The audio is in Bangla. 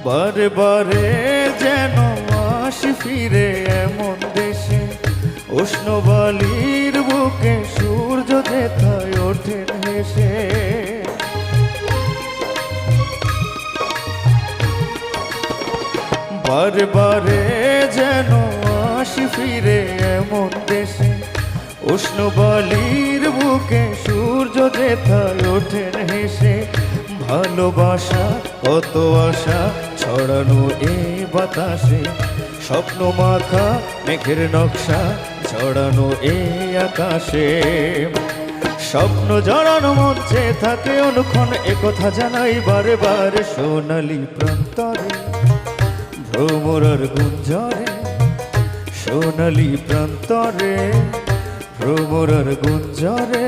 বারে বারে যেন আসি ফিরে এমন দেশে, উষ্ণ বালির বুকে সূর্য যেথায় ওঠেন হেসে। বারে বারে যেন আসি ফিরে এমন দেশে, উষ্ণ বালির বুকে সূর্য যেথায় ওঠেন হেসে। ভালোবাসা কত আশা ছড়ানো এ বাতাসে, স্বপ্ন মাখা মেঘের নকশা ছড়ানো এ আকাশে। স্বপ্ন জড়ানো মঞ্চে থাকে অনুক্ষণ, একথা জানাই বারে বারে সোনালি প্রান্তরে, ভ্রমরার গুঞ্জরে। সোনালি প্রান্তরে, ভ্রমরার গুঞ্জরে।